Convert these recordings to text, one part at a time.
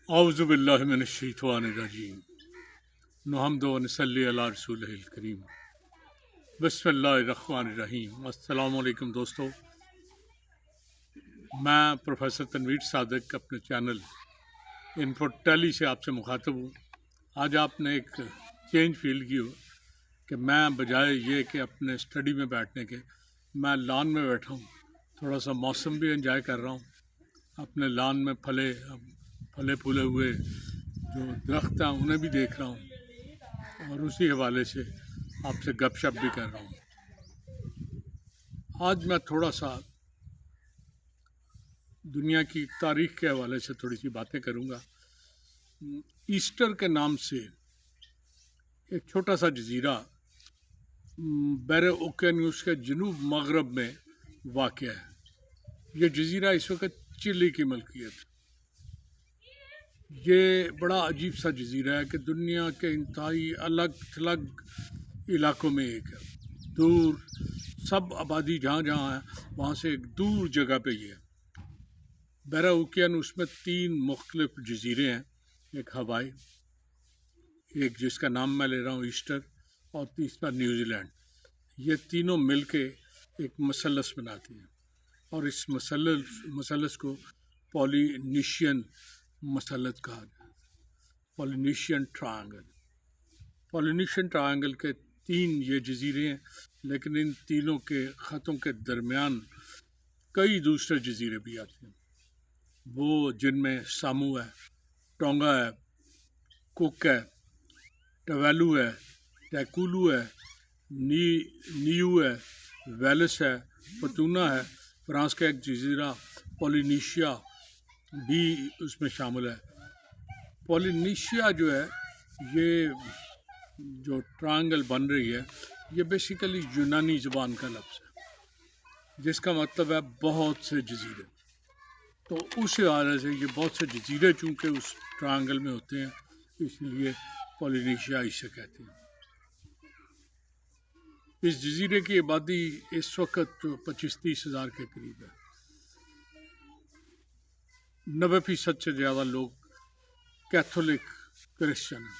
اعوذ باللہ من الشیطان الرجیم نحمد و نصلی علی رسولہ الکریم بسم اللہ الرحمن الرحیم۔ السلام علیکم دوستو، میں پروفیسر تنویر صادق اپنے چینل انفو ٹیلی سے آپ سے مخاطب ہوں۔ آج آپ نے ایک چینج فیل کی ہو کہ میں بجائے یہ کہ اپنے اسٹڈی میں بیٹھنے کے میں لان میں بیٹھا ہوں، تھوڑا سا موسم بھی انجوائے کر رہا ہوں، اپنے لان میں پھلے پھولے ہوئے جو درخت ہیں انہیں بھی دیکھ رہا ہوں اور اسی حوالے سے آپ سے گپ شپ بھی کر رہا ہوں۔ آج میں تھوڑا سا دنیا کی تاریخ کے حوالے سے تھوڑی سی باتیں کروں گا۔ ایسٹر کے نام سے ایک چھوٹا سا جزیرہ بحر اوقیانوس کے جنوب مغرب میں واقع ہے۔ یہ جزیرہ اس وقت چلی کی ملکیت ہے۔ یہ بڑا عجیب سا جزیرہ ہے کہ دنیا کے انتہائی الگ تھلگ علاقوں میں ایک ہے، دور سب آبادی جہاں جہاں ہے وہاں سے ایک دور جگہ پہ یہ ہے۔ بحر اوقیانوس میں 3 مختلف جزیرے ہیں، ایک ہوائی، ایک جس کا نام میں لے رہا ہوں ایسٹر، اور تیسرا نیوزی لینڈ۔ یہ تینوں مل کے ایک مثلث بناتی ہیں اور اس مثلث کو پولینیشین مثلث کہا جاتا ہے، پولینیشین ٹرائنگل۔ پولینیشین ٹرائنگل کے 3 یہ جزیرے ہیں، لیکن ان تینوں کے خطوں کے درمیان کئی دوسرے جزیرے بھی آتے ہیں، وہ جن میں سامو ہے، ٹونگا ہے، کوک ہے، ٹویلو ہے، ٹیکولو ہے، نیو ہے، ویلس ہے، پتونا ہے، فرانس کا ایک جزیرہ پولینیشیا بھی اس میں شامل ہے۔ پولینیشیا جو ہے، یہ جو ٹرائنگل بن رہی ہے، یہ بیسیکلی یونانی زبان کا لفظ ہے جس کا مطلب ہے بہت سے جزیرے۔ تو اس حوالے سے یہ بہت سے جزیرے چونکہ اس ٹرائنگل میں ہوتے ہیں، اس لیے پولینیشیا اسے کہتے ہیں۔ اس جزیرے کی آبادی اس وقت 25-30 ہزار کے قریب ہے۔ 90% سے زیادہ لوگ کیتھولک کرسچن ہیں،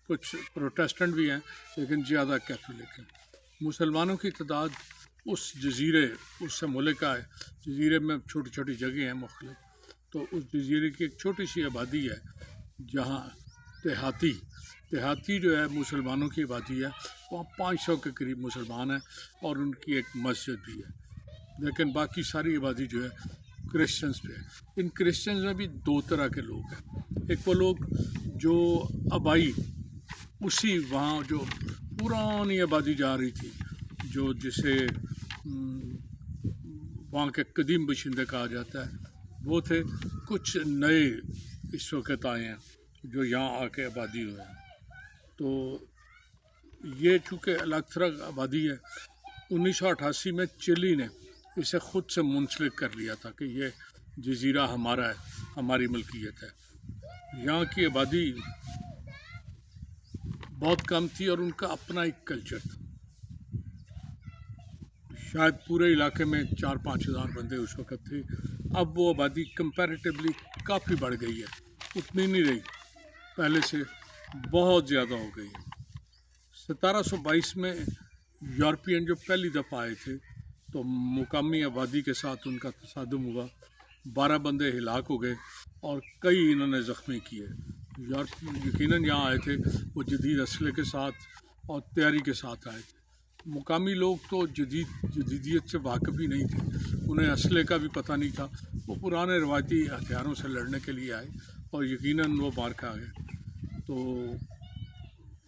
کچھ پروٹیسٹنٹ بھی ہیں لیکن زیادہ کیتھولک ہیں۔ مسلمانوں کی تعداد اس سے ملکہ ہے، جزیرے میں چھوٹی چھوٹی جگہیں ہیں مختلف، تو اس جزیرے کی ایک چھوٹی سی آبادی ہے جہاں دیہاتی جو ہے مسلمانوں کی آبادی ہے، وہاں 500 کے قریب مسلمان ہیں اور ان کی ایک مسجد بھی ہے، لیکن باقی ساری آبادی جو ہے کرسچنز پہ ہے۔ ان کرسچنز میں بھی 2 طرح کے لوگ ہیں، ایک وہ لوگ جو آبائی اسی وہاں جو پرانی آبادی جا رہی تھی، جو جسے وہاں کے قدیم باشندے کہا جاتا ہے، وہ تھے۔ کچھ نئے اس وقت آئے ہیں جو یہاں آ کے آبادی ہوئے ہیں۔ تو یہ چونکہ الگ تھلگ آبادی ہے، 1988 میں چلی نے اسے خود سے منسلک کر لیا تھا کہ یہ جزیرہ ہمارا ہے، ہماری ملکیت ہے۔ یہاں کی آبادی بہت کم تھی اور ان کا اپنا ایک کلچر تھا۔ شاید پورے علاقے میں 4-5 ہزار بندے اس وقت تھے۔ اب وہ آبادی کمپیریٹیولی کافی بڑھ گئی ہے، اتنی نہیں رہی، پہلے سے بہت زیادہ ہو گئی ہے۔ 1722 میں یورپین جو پہلی دفعہ آئے تھے تو مقامی آبادی کے ساتھ ان کا تصادم ہوا، 12 بندے ہلاک ہو گئے اور کئی انہوں نے زخمی کیے۔ یقیناً یہاں آئے تھے وہ جدید اسلحے کے ساتھ اور تیاری کے ساتھ آئے تھے۔ مقامی لوگ تو جدیدیت سے واقف ہی نہیں تھے، انہیں اسلحے کا بھی پتہ نہیں تھا، وہ پرانے روایتی ہتھیاروں سے لڑنے کے لیے آئے اور یقیناً وہ مار کھا گئے۔ تو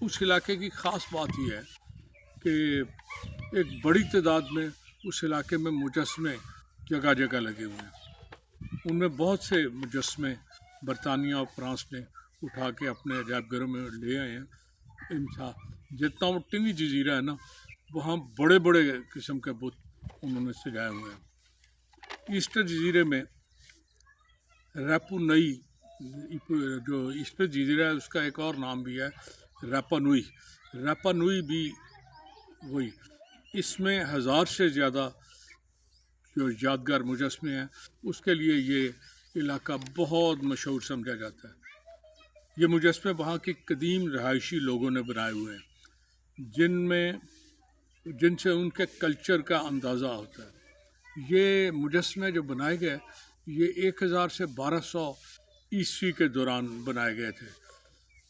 اس علاقے کی خاص بات یہ ہے کہ ایک بڑی تعداد میں اس علاقے میں مجسمے جگہ جگہ لگے ہوئے ہیں، ان میں بہت سے مجسمے برطانیہ اور فرانس نے اٹھا کے اپنے عجائب گھروں میں لے آئے ہیں۔ جتنا وہ ٹنی جزیرہ ہے نا، وہاں بڑے بڑے قسم کے بت انہوں نے سجائے ہوئے ہیں۔ ایسٹر جزیرے میں ریپو نئی، جو ایسٹر جزیرہ ہے اس کا ایک اور نام بھی ہے ریپا نوئی بھی وہی، اس میں 1000 سے زیادہ جو یادگار مجسمے ہیں، اس کے لیے یہ علاقہ بہت مشہور سمجھا جاتا ہے۔ یہ مجسمے وہاں کے قدیم رہائشی لوگوں نے بنائے ہوئے ہیں جن سے ان کے کلچر کا اندازہ ہوتا ہے۔ یہ مجسمے جو بنائے گئے یہ 1000 سے 1200 عیسوی کے دوران بنائے گئے تھے۔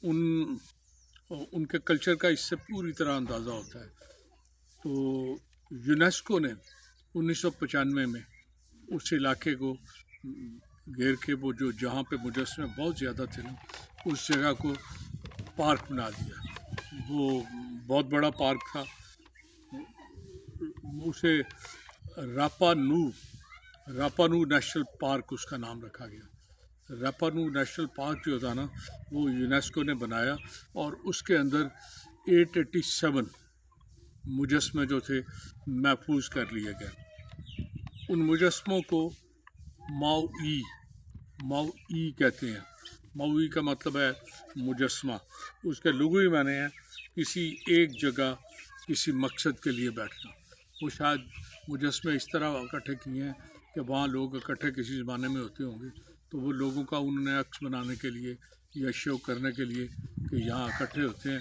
ان کے کلچر کا اس سے پوری طرح اندازہ ہوتا ہے۔ تو یونیسکو نے 1995 میں اس علاقے کو گھیر کے وہ جہاں پہ مجسمے بہت زیادہ تھے نا، اس جگہ کو پارک بنا دیا۔ وہ بہت بڑا پارک تھا، اسے راپانو نیشنل پارک اس کا نام رکھا گیا۔ راپانو نیشنل پارک جو تھا نا وہ یونیسکو نے بنایا، اور اس کے اندر 887 مجسمے جو تھے محفوظ کر لیے گئے۔ ان مجسموں کو ماؤئی کہتے ہیں۔ ماؤئی کا مطلب ہے مجسمہ۔ اس کے لغوی معنی ہے کسی ایک جگہ کسی مقصد کے لیے بیٹھنا۔ وہ شاید مجسمے اس طرح اکٹھے کیے ہیں کہ وہاں لوگ اکٹھے کسی زمانے میں ہوتے ہوں گے، تو وہ لوگوں کا انہوں نے عکس بنانے کے لیے یا شو کرنے کے لیے کہ یہاں اکٹھے ہوتے ہیں،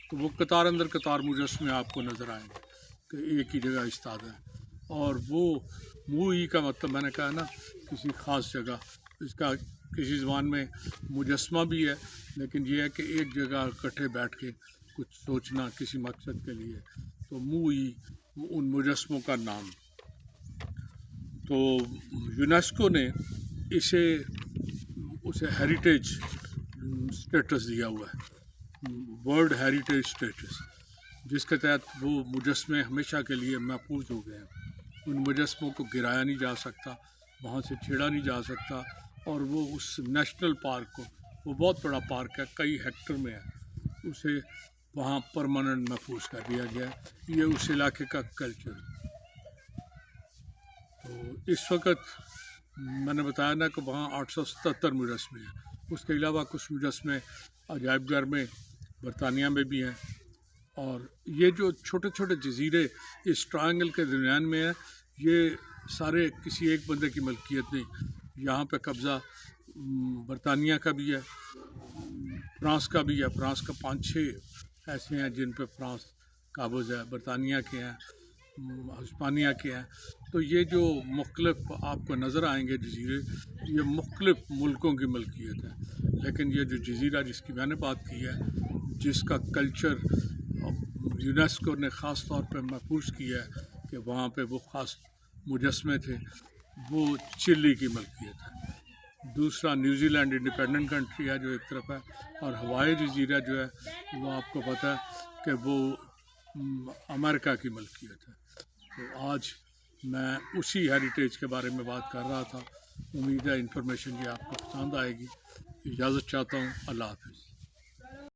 تو وہ قطار اندر قطار مجسمے آپ کو نظر آئیں گے کہ ایک ہی جگہ استاد ہیں۔ اور وہ موئی کا مطلب میں نے کہا نا کسی خاص جگہ، اس کا کسی زبان میں مجسمہ بھی ہے، لیکن یہ ہے کہ ایک جگہ اکٹھے بیٹھ کے کچھ سوچنا کسی مقصد کے لیے، تو موئی ان مجسموں کا نام۔ تو یونیسکو نے اسے ہیریٹیج اسٹیٹس دیا ہوا ہے، ورلڈ ہیریٹیج اسٹیٹس، جس کے تحت وہ مجسمے ہمیشہ کے لیے محفوظ ہو گئے ہیں۔ ان مجسموں کو گرایا نہیں جا سکتا، وہاں سے چھیڑا نہیں جا سکتا، اور وہ اس نیشنل پارک کو، وہ بہت بڑا پارک ہے، کئی ہیکٹر میں ہے، اسے وہاں پرماننٹ محفوظ کر دیا گیا ہے۔ یہ اس علاقے کا کلچر ہے۔ تو اس وقت میں نے بتایا نا کہ وہاں 877 مجسمے ہیں۔ اس کے علاوہ کچھ مجسمے عجائب گھر میں برطانیہ میں بھی ہیں، اور یہ جو چھوٹے چھوٹے جزیرے اس ٹرائنگل کے درمیان میں ہیں، یہ سارے کسی ایک بندے کی ملکیت نہیں۔ یہاں پہ قبضہ برطانیہ کا بھی ہے، فرانس کا بھی ہے۔ فرانس کا 5-6 ایسے ہیں جن پہ فرانس قابض ہے، برطانیہ کے ہیں، ہسپانیہ کے ہیں۔ تو یہ جو مختلف آپ کو نظر آئیں گے جزیرے، یہ مختلف ملکوں کی ملکیت ہے، لیکن یہ جو جزیرہ جس کی میں نے بات کی ہے، جس کا کلچر یونیسکو نے خاص طور پہ محفوظ کیا ہے کہ وہاں پہ وہ خاص مجسمے تھے، وہ چلی کی ملکیت ہے۔ دوسرا نیوزی لینڈ انڈیپینڈنٹ کنٹری ہے جو ایک طرف ہے، اور ہوائی جزیرہ جو ہے وہ آپ کو پتہ ہے کہ وہ امریکہ کی ملکیت ہے۔ تو آج میں اسی ہیریٹیج کے بارے میں بات کر رہا تھا۔ امید ہے انفارمیشن یہ آپ کو پسند آئے گی۔ اجازت چاہتا ہوں، اللہ حافظ۔